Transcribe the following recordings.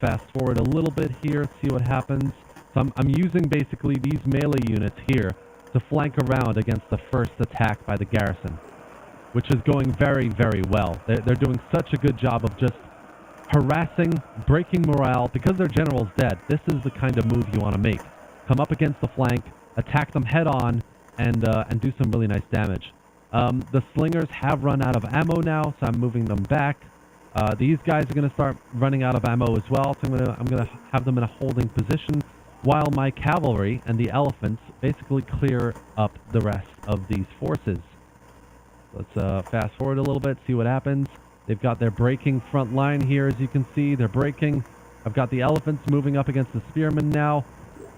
fast forward a little bit here, see what happens. So I'm using basically these melee units here to flank around against the first attack by the garrison, which is going very, very well. They're doing such a good job of just harassing, breaking morale. Because their general's dead, this is the kind of move you want to make. Come up against the flank, attack them head on, and do some really nice damage. The slingers have run out of ammo now, so I'm moving them back. These guys are going to start running out of ammo as well, so I'm gonna have them in a holding position while my cavalry and the elephants basically clear up the rest of these forces. Let's fast forward a little bit, see what happens. They've got their breaking front line here, as you can see. They're breaking. I've got the elephants moving up against the spearmen now.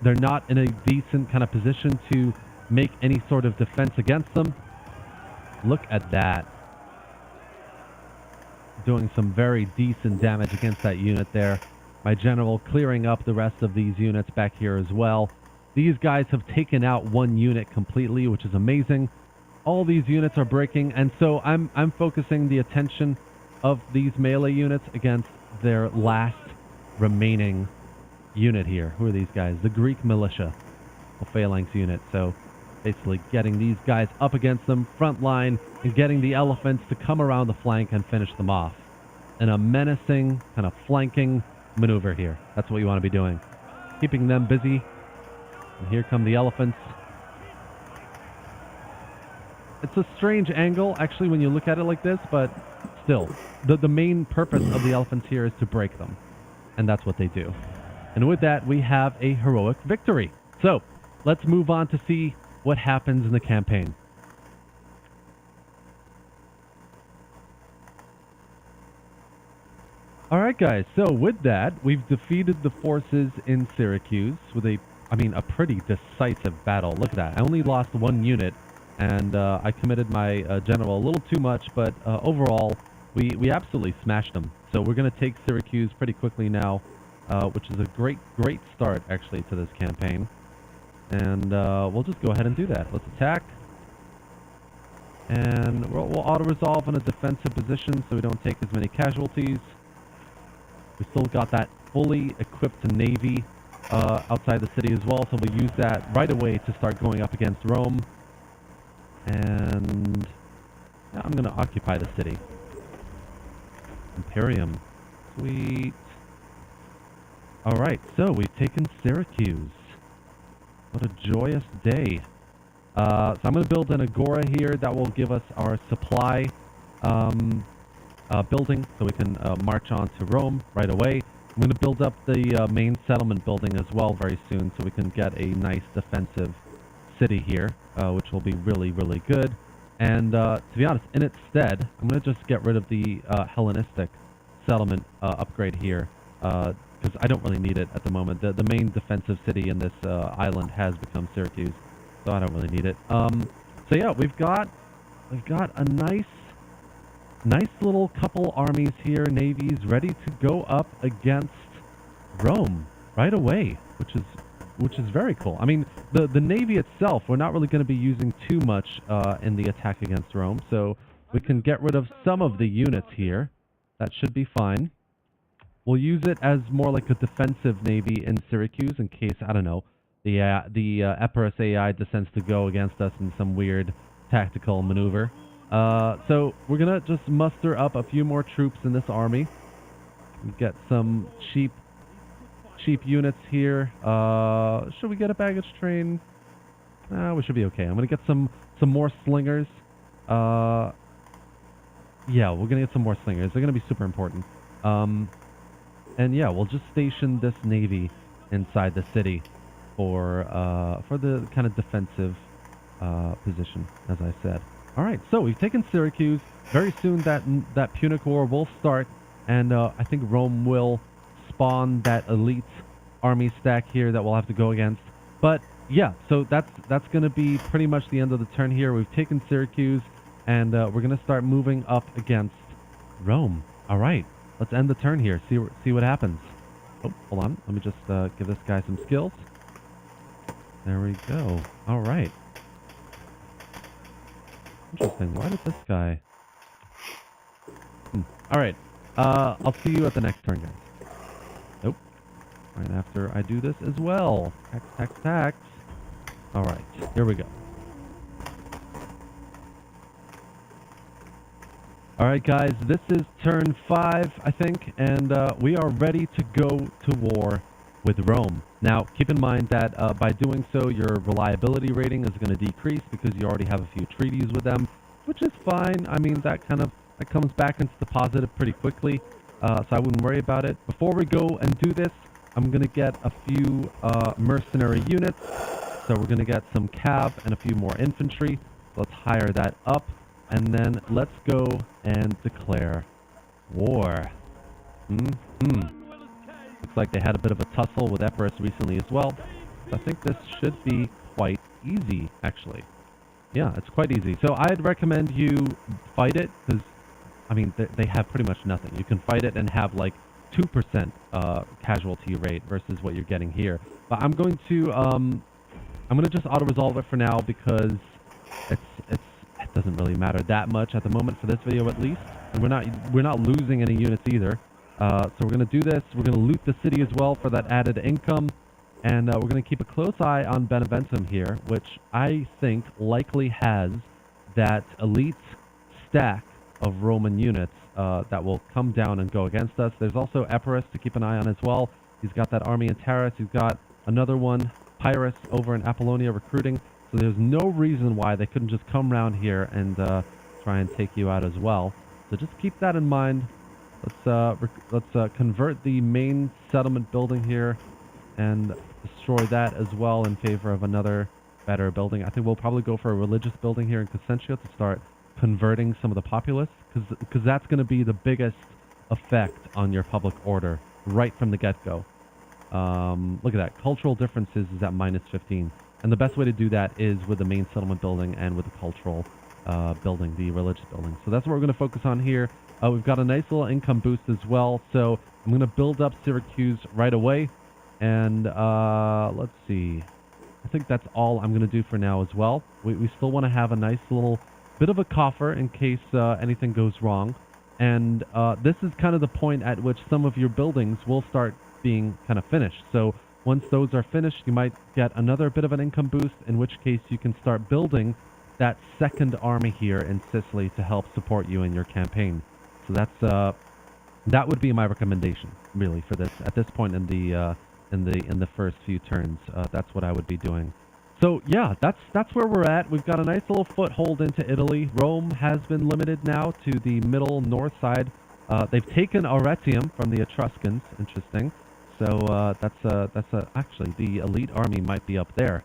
They're not in a decent kind of position to make any sort of defense against them. Look at that. Doing some very decent damage against that unit there. My general clearing up the rest of these units back here as well. These guys have taken out one unit completely, which is amazing. All these units are breaking, and so I'm focusing the attention of these melee units against their last remaining unit here. Who are these guys? The Greek militia, a phalanx unit. So basically getting these guys up against them, front line, and getting the elephants to come around the flank and finish them off. In a menacing, kind of flanking maneuver here. That's what you want to be doing. Keeping them busy. And here come the elephants. It's a strange angle, actually, when you look at it like this, but still. The main purpose of the elephants here is to break them. And that's what they do. And with that, we have a heroic victory. So, let's move on to see what happens in the campaign. Alright guys, so with that, we've defeated the forces in Syracuse with a pretty decisive battle. Look at that. I only lost one unit, and I committed my general a little too much, but overall, we absolutely smashed them. So we're going to take Syracuse pretty quickly now, which is a great start, actually, to this campaign. And we'll just go ahead and do that. Let's attack. And we'll auto-resolve in a defensive position so we don't take as many casualties. We still got that fully equipped navy outside the city as well, so we'll use that right away to start going up against Rome. And yeah, I'm going to occupy the city. Imperium. Sweet. Alright, so we've taken Syracuse. What a joyous day. So I'm going to build an agora here that will give us our supply building, so we can march on to Rome right away. I'm going to build up the main settlement building as well very soon, so we can get a nice defensive city here, which will be really, really good. And to be honest, in its stead, I'm going to just get rid of the Hellenistic settlement upgrade here, because I don't really need it at the moment. The main defensive city in this island has become Syracuse, so I don't really need it. So yeah, we've got a nice little couple armies here, navies, ready to go up against Rome right away, which is very cool. I mean, the navy itself, we're not really going to be using too much in the attack against Rome, so we can get rid of some of the units here. That should be fine. We'll use it as more like a defensive navy in Syracuse in case, I don't know, the Epirus AI decides to go against us in some weird tactical maneuver. So we're gonna just muster up a few more troops in this army. Get some cheap units here. Should we get a baggage train? We should be okay. I'm gonna get some more slingers. Yeah, we're gonna get some more slingers. They're gonna be super important. And yeah, we'll just station this navy inside the city for the kind of defensive position, as I said. All right, so we've taken Syracuse. Very soon that Punic War will start, and I think Rome will spawn that elite army stack here that we'll have to go against. But yeah, so that's going to be pretty much the end of the turn here. We've taken Syracuse, and we're going to start moving up against Rome. All right, let's end the turn here. See what happens. Oh, hold on. Let me just give this guy some skills. There we go. All right. Interesting. Why did this guy... All right. I'll see you at the next turn, guys. Nope. Right after I do this as well. Tax, tax, tax. All right, here we go. All right, guys, this is turn 5, I think, and we are ready to go to war with Rome. Now, keep in mind that by doing so, your reliability rating is going to decrease because you already have a few treaties with them, which is fine. I mean, that comes back into the positive pretty quickly, so I wouldn't worry about it. Before we go and do this, I'm going to get a few mercenary units. So we're going to get some cav and a few more infantry. Let's hire that up. And then let's go and declare war. Looks like they had a bit of a tussle with Epirus recently as well. So I think this should be quite easy, actually. Yeah, it's quite easy. So I'd recommend you fight it, because, I mean, they have pretty much nothing. You can fight it and have, like, 2% casualty rate versus what you're getting here. But I'm going to just auto-resolve it for now, because it doesn't really matter that much at the moment for this video, at least. And we're not losing any units either. So we're going to do this. We're going to loot the city as well for that added income. And we're going to keep a close eye on Beneventum here, which I think likely has that elite stack of Roman units that will come down and go against us. There's also Epirus to keep an eye on as well. He's got that army in Taris. He's got another one, Pyrrhus, over in Apollonia recruiting. So there's no reason why they couldn't just come around here and try and take you out as well. So just keep that in mind. Let's convert the main settlement building here and destroy that as well in favor of another better building. I think we'll probably go for a religious building here in Crescentia to start converting some of the populace, because that's going to be the biggest effect on your public order right from the get-go. Look at that. Cultural differences is at -15. And the best way to do that is with the main settlement building and with the cultural building, the religious building. So that's what we're going to focus on here. We've got a nice little income boost as well. So I'm going to build up Syracuse right away. And let's see. I think that's all I'm going to do for now as well. We still want to have a nice little bit of a coffer in case anything goes wrong. And this is kind of the point at which some of your buildings will start being kind of finished. So once those are finished, you might get another bit of an income boost, in which case you can start building that second army here in Sicily to help support you in your campaign. So that would be my recommendation, really, for this at this point in the first few turns. That's what I would be doing. So yeah, that's where we're at. We've got a nice little foothold into Italy. Rome has been limited now to the middle north side. They've taken Arretium from the Etruscans. Interesting. So actually the elite army might be up there,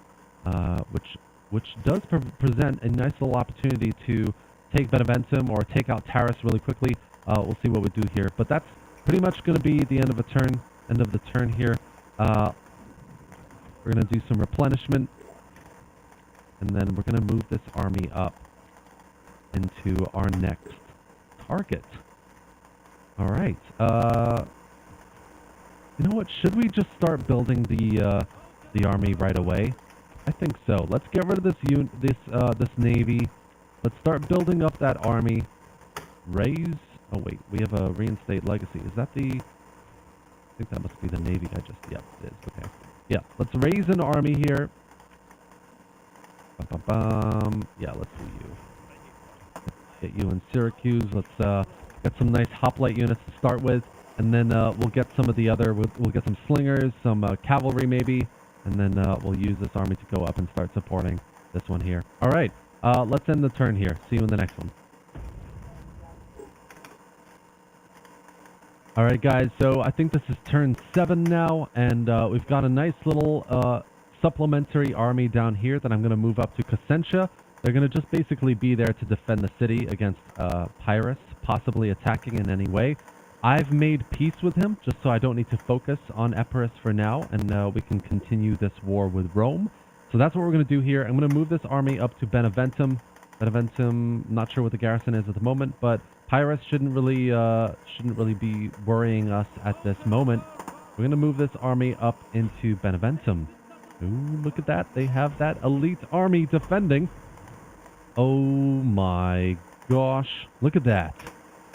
which does present a nice little opportunity to take Beneventum or take out Taris really quickly. We'll see what we do here, but that's pretty much going to be the end of the turn here. We're going to do some replenishment, and then we're going to move this army up into our next target. All right. You know what? Should we just start building the army right away? I think so. Let's get rid of this navy. Let's start building up that army. Raise. Oh wait, we have a reinstate legacy. Is that the? I think that must be the navy. Yep, it is. Okay. Yeah. Let's raise an army here. Yeah, let's do you. Get you in Syracuse. Let's get some nice hoplite units to start with. And then we'll get some of the other, we'll get some slingers, some cavalry maybe, and then we'll use this army to go up and start supporting this one here. All right, let's end the turn here. See you in the next one. All right, guys, so I think this is turn 7 now, and we've got a nice little supplementary army down here that I'm going to move up to Crescentia. They're going to just basically be there to defend the city against Pyrrhus, possibly attacking in any way. I've made peace with him, just so I don't need to focus on Epirus for now, and we can continue this war with Rome. So that's what we're going to do here. I'm going to move this army up to Beneventum. Beneventum, not sure what the garrison is at the moment, but Pyrrhus shouldn't really be worrying us at this moment. We're going to move this army up into Beneventum. Ooh, look at that. They have that elite army defending. Oh my gosh. Look at that.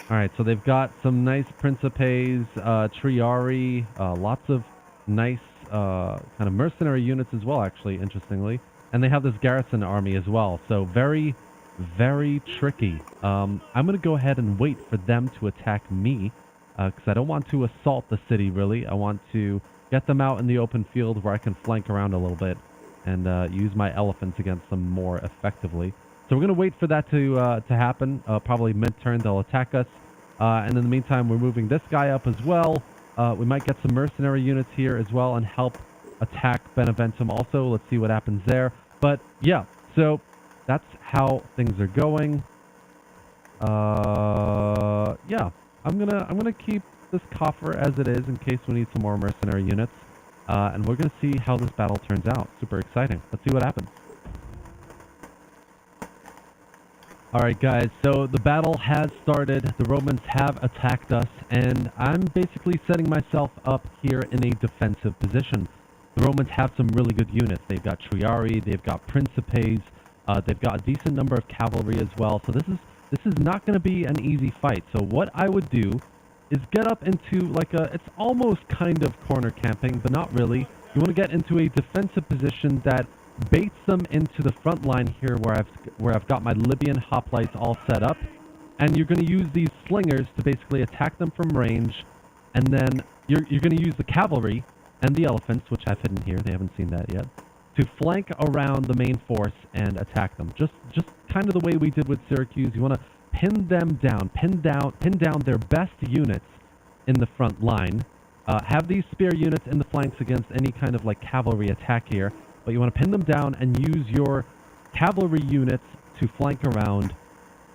All right, so they've got some nice Principes, Triari, lots of nice kind of mercenary units as well, actually, interestingly. And they have this garrison army as well, so very, very tricky. I'm going to go ahead and wait for them to attack me, because I don't want to assault the city, really. I want to get them out in the open field where I can flank around a little bit and use my elephants against them more effectively. So we're going to wait for that to happen. Probably mid-turn, they'll attack us. And in the meantime, we're moving this guy up as well. We might get some mercenary units here as well and help attack Beneventum also. Let's see what happens there. But yeah, so that's how things are going. Yeah, I'm gonna keep this coffer as it is in case we need some more mercenary units. And we're gonna see how this battle turns out. Super exciting. Let's see what happens. Alright guys, so the battle has started, the Romans have attacked us, and I'm basically setting myself up here in a defensive position. The Romans have some really good units. They've got Triari, they've got Principes, they've got a decent number of cavalry as well, so this is not going to be an easy fight. So what I would do is get up into like it's almost kind of corner camping, but not really. You want to get into a defensive position that baits them into the front line here where I've got my Libyan hoplites all set up, and you're going to use these slingers to basically attack them from range, and then you're going to use the cavalry and the elephants, which I've hidden here, they haven't seen that yet, to flank around the main force and attack them. Just kind of the way we did with Syracuse. You want to pin them down, pin down their best units in the front line. Have these spear units in the flanks against any kind of like cavalry attack here. But you want to pin them down and use your cavalry units to flank around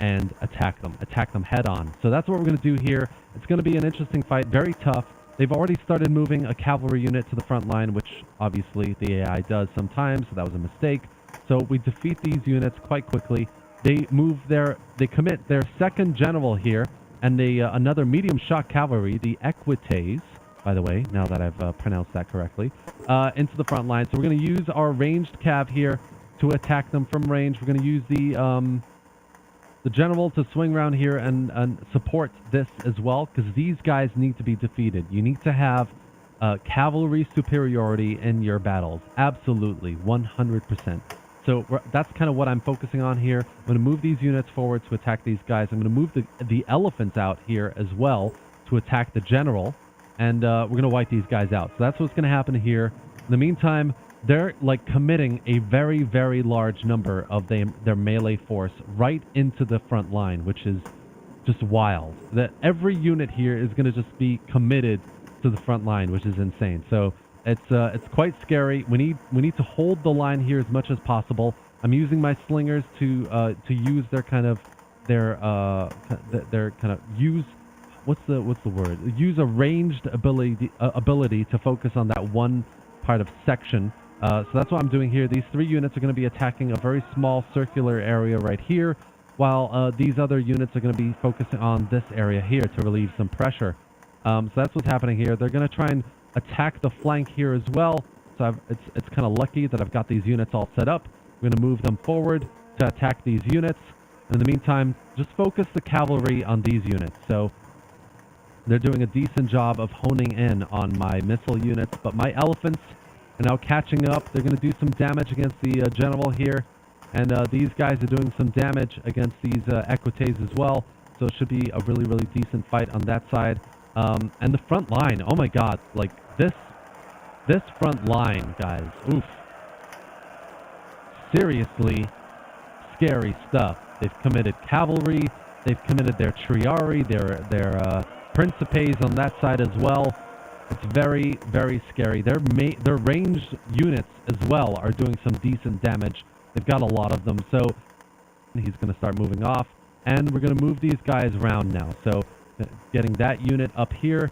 and attack them head on. So that's what we're going to do here. It's going to be an interesting fight, very tough. They've already started moving a cavalry unit to the front line, which obviously the AI does sometimes, so that was a mistake. So we defeat these units quite quickly. They commit their second general here, and another medium shock cavalry, the Equites, by the way, now that I've pronounced that correctly, into the front line. So we're going to use our ranged cav here to attack them from range. We're going to use the general to swing around here and support this as well, because these guys need to be defeated. You need to have cavalry superiority in your battles. Absolutely, 100%. So that's kind of what I'm focusing on here. I'm going to move these units forward to attack these guys. I'm going to move the elephants out here as well to attack the general. And we're going to wipe these guys out. So that's what's going to happen here. In the meantime, they're like committing a very, very large number of their melee force right into the front line, which is just wild. That every unit here is going to just be committed to the front line, which is insane. So it's quite scary. We need to hold the line here as much as possible. I'm using my slingers to use their kind of what's the word? Use a ranged ability to focus on that one part of section. So that's what I'm doing here. These three units are going to be attacking a very small circular area right here, while these other units are going to be focusing on this area here to relieve some pressure. So that's what's happening here. They're going to try and attack the flank here as well. So it's kind of lucky that I've got these units all set up. I'm going to move them forward to attack these units. In the meantime, just focus the cavalry on these units. So they're doing a decent job of honing in on my missile units, but my elephants are now catching up. They're going to do some damage against the general here, and these guys are doing some damage against these Equites as well, so it should be a really, really decent fight on that side. And the front line, oh my god, like this front line, guys, oof. Seriously scary stuff. They've committed cavalry, they've committed their Triari, their Principes on that side as well. It's very, very scary. Their ranged units as well are doing some decent damage. They've got a lot of them, so he's going to start moving off, and we're going to move these guys around now. So getting that unit up here,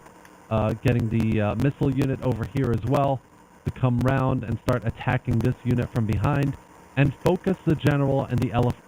getting the missile unit over here as well to come round and start attacking this unit from behind, and focus the general and the elephant.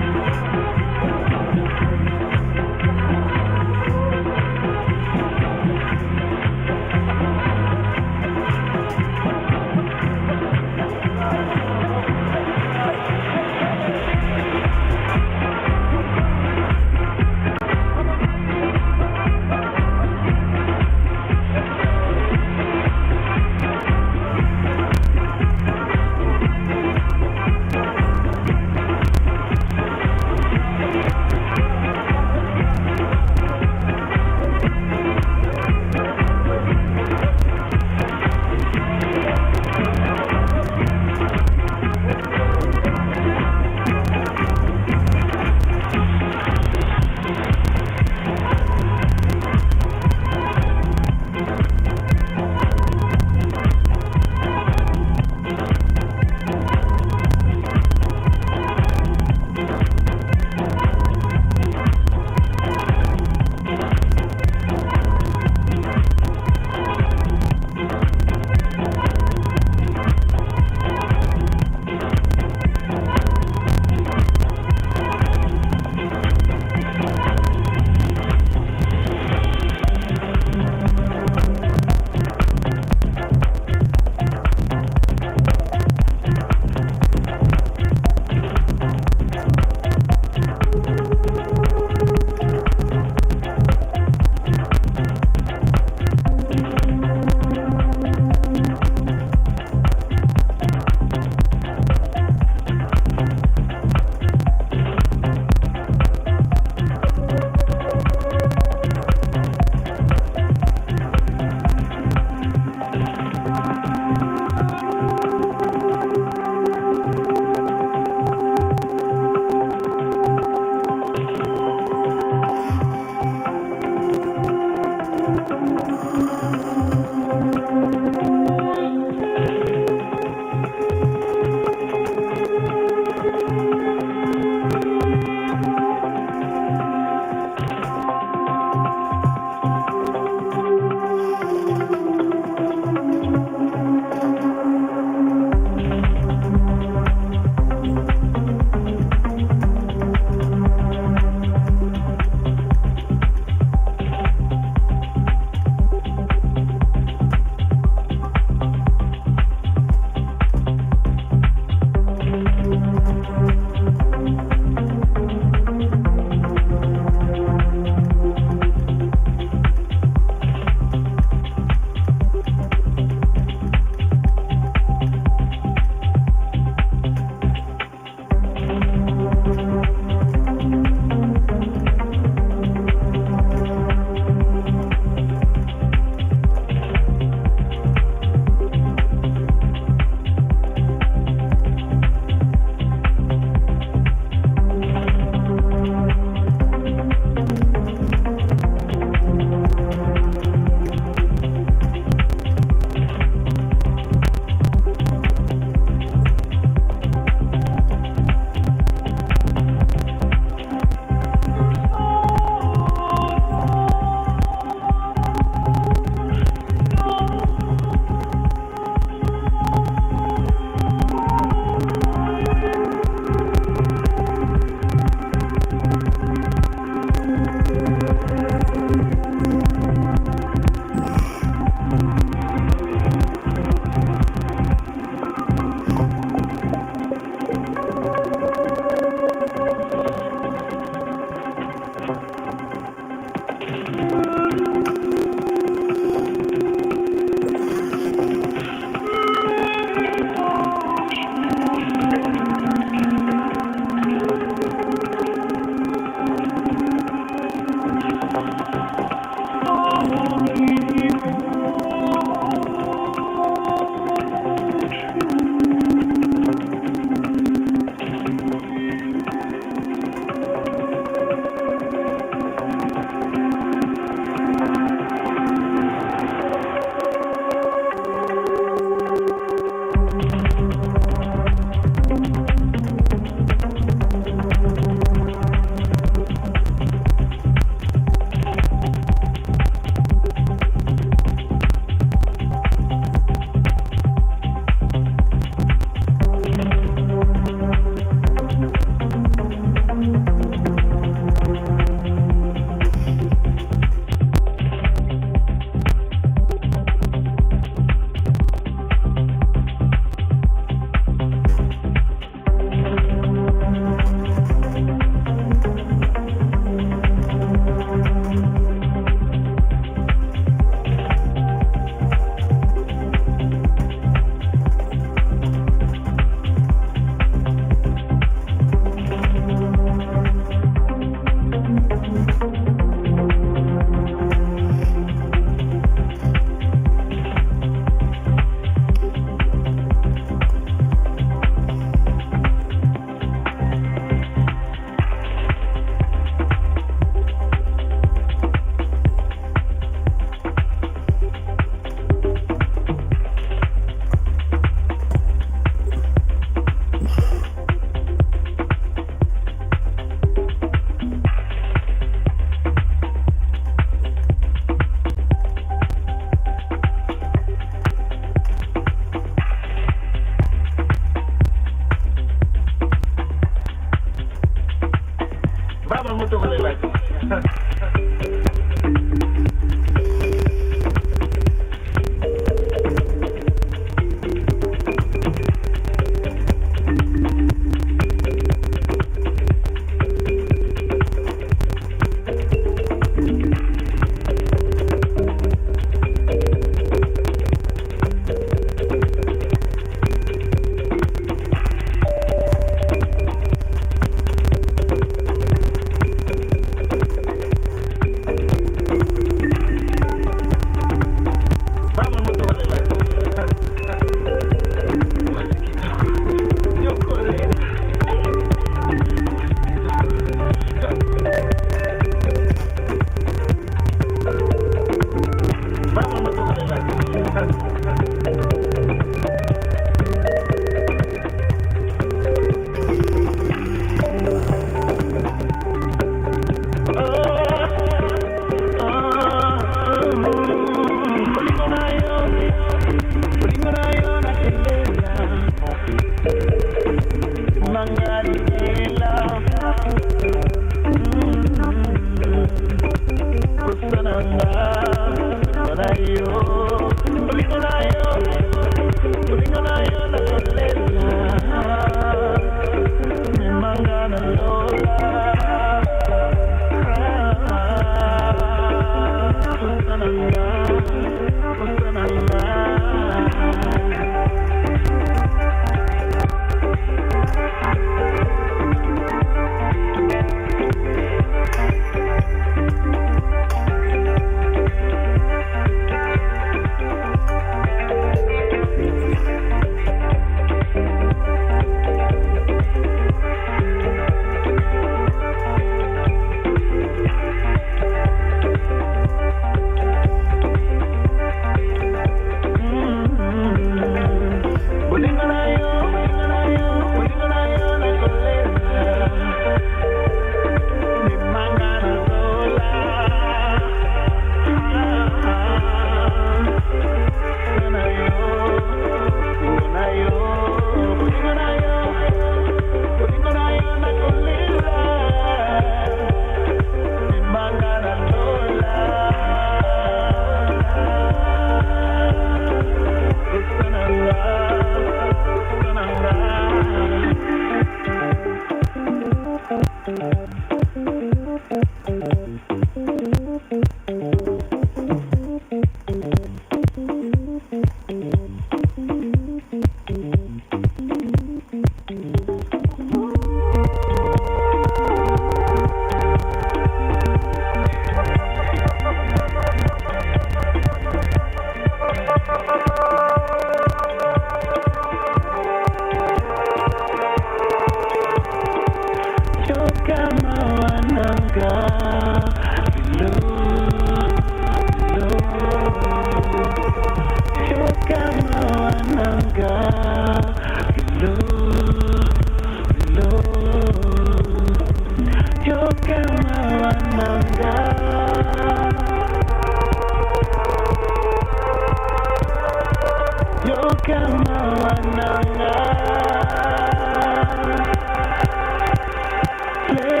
Play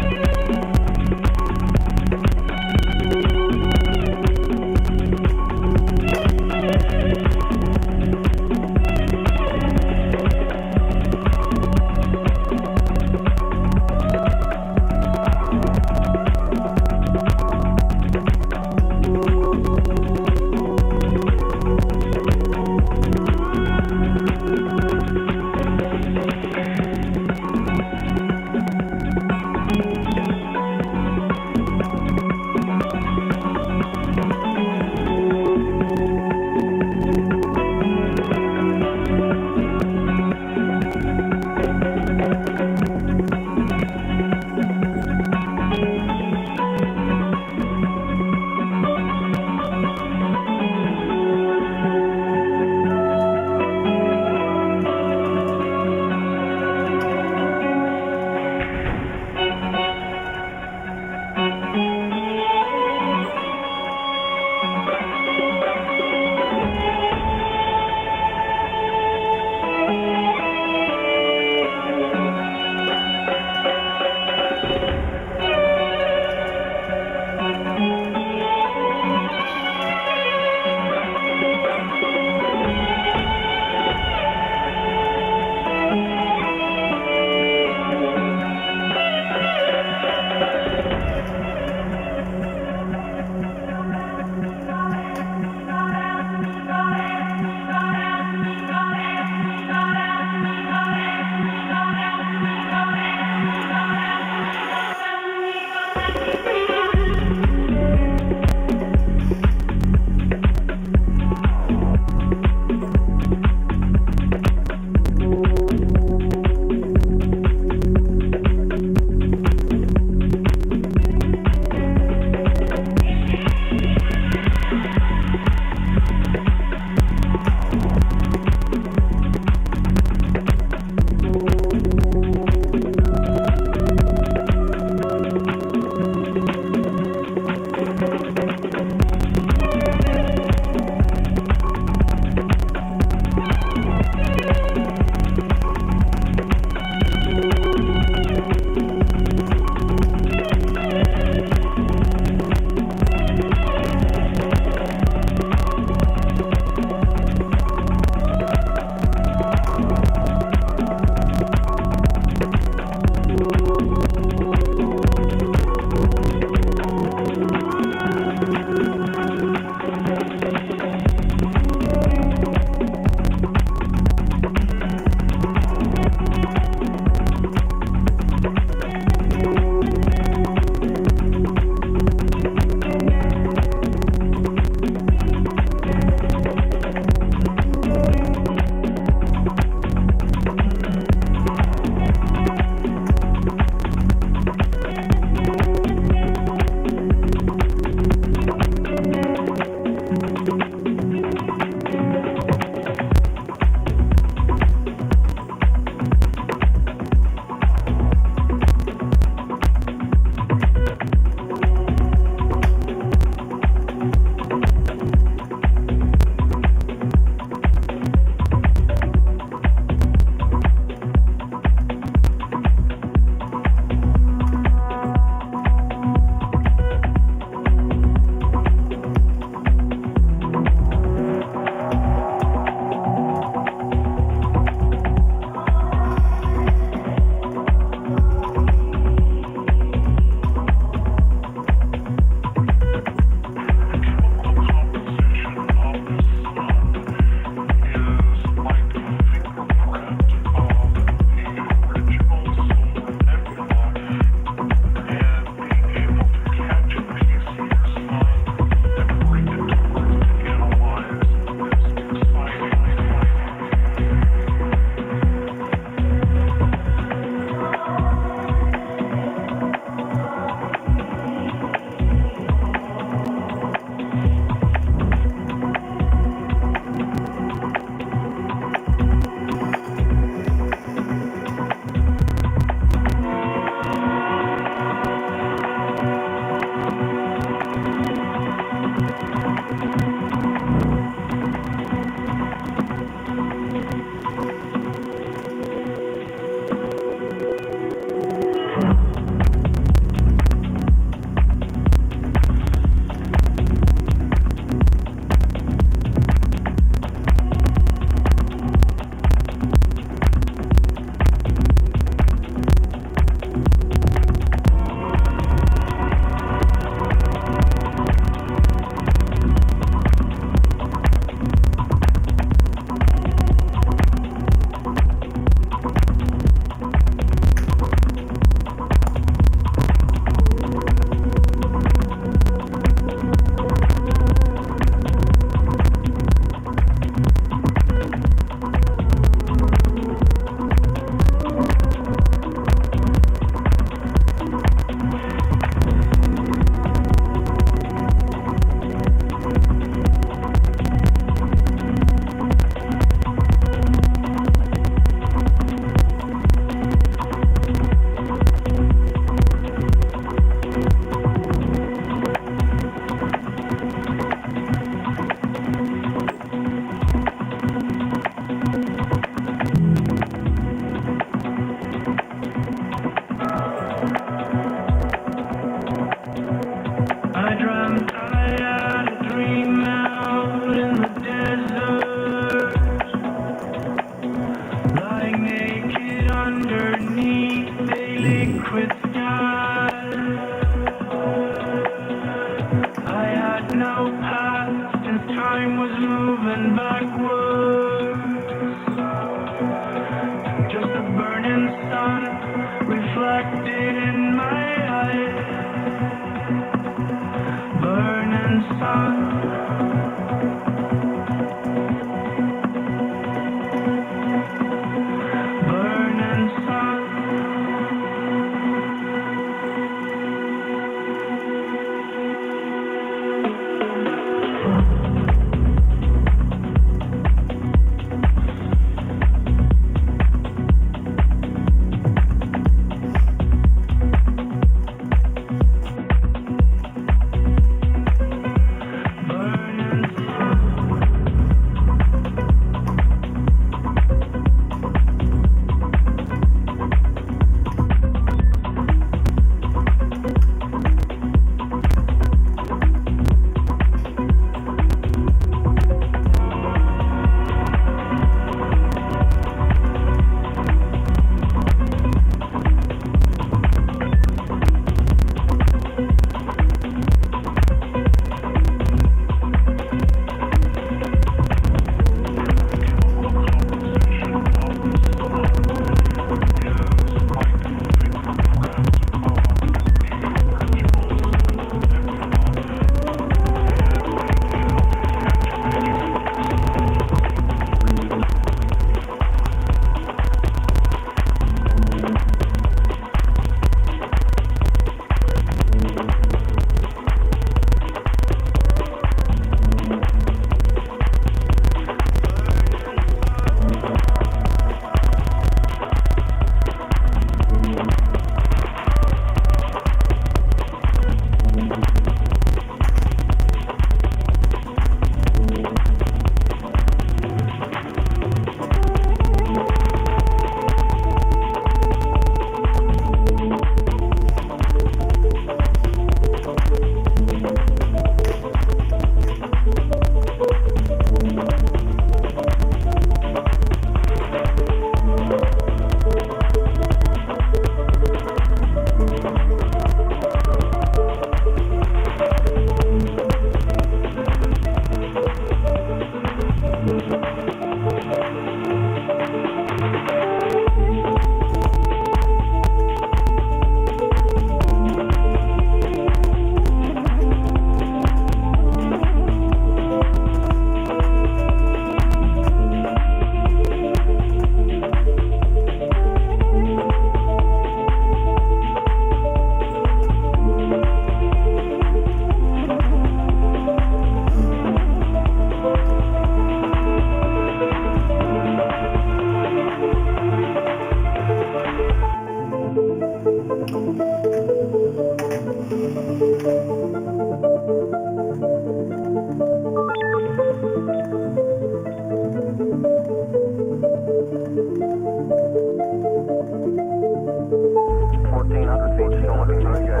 1,400 feet, still looking very good.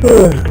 Ugh.